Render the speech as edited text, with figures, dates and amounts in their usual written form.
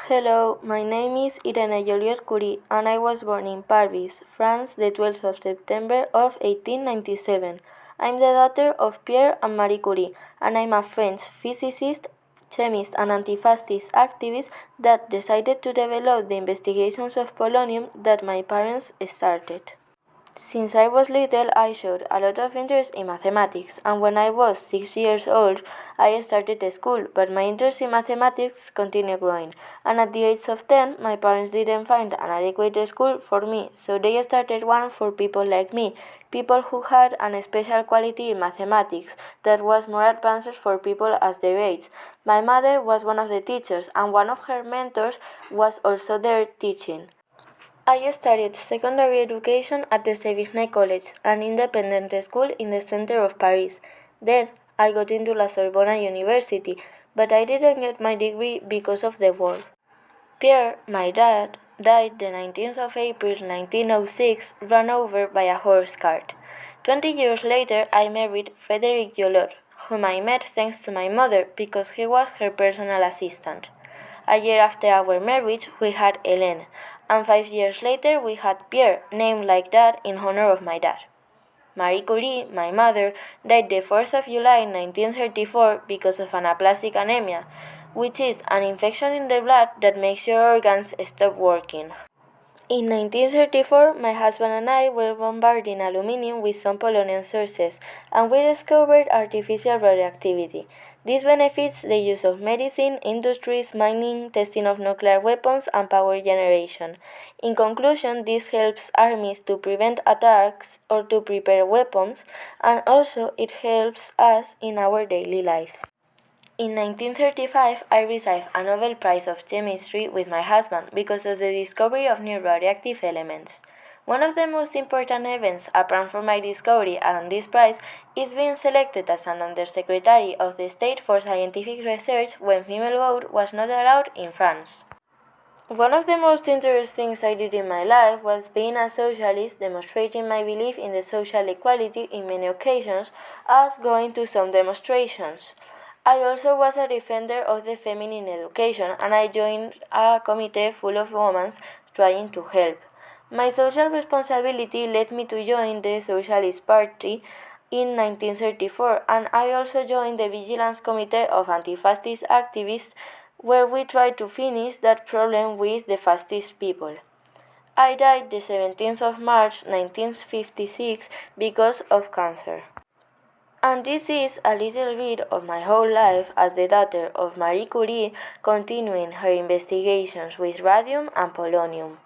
Hello, my name is Irene Curie and I was born in Paris, France, the 12th of September of 1897. I'm the daughter of Pierre and Marie Curie, and I'm a French physicist, chemist and anti-fascist activist that decided to develop the investigations of polonium that my parents started. Since I was little, I showed a lot of interest in mathematics, and when I was 6 years old, I started school, but my interest in mathematics continued growing, and at the age of 10, my parents didn't find an adequate school for me, so they started one for people like me, people who had a special quality in mathematics that was more advanced for people as their age. My mother was one of the teachers, and one of her mentors was also there teaching. I studied secondary education at the Sévigné College, an independent school in the center of Paris. Then I got into La Sorbonne University, but I didn't get my degree because of the war. Pierre, my dad, died the 19th of April 1906, run over by a horse cart. 20 years later, I married Frédéric Jolot, whom I met thanks to my mother because he was her personal assistant. A year after our marriage, we had Hélène, and 5 years later we had Pierre, named like that in honor of my dad. Marie Curie, my mother, died the 4th of July 1934 because of anaplastic anemia, which is an infection in the blood that makes your organs stop working. In 1934, my husband and I were bombarding aluminium with some polonium sources, and we discovered artificial radioactivity. This benefits the use of medicine, industries, mining, testing of nuclear weapons, and power generation. In conclusion, this helps armies to prevent attacks or to prepare weapons, and also it helps us in our daily life. In 1935, I received a Nobel Prize of Chemistry with my husband because of the discovery of new radioactive elements. One of the most important events apart from my discovery and this prize is being selected as an Undersecretary of the State for Scientific Research when female vote was not allowed in France. One of the most interesting things I did in my life was being a socialist, demonstrating my belief in the social equality in many occasions, as going to some demonstrations. I also was a defender of the feminine education, and I joined a committee full of women trying to help. My social responsibility led me to join the Socialist Party in 1934, and I also joined the Vigilance Committee of Anti-Fascist Activists, where we tried to finish that problem with the fascist people. I died the 17th of March 1956 because of cancer. And this is a little bit of my whole life as the daughter of Marie Curie, continuing her investigations with radium and polonium.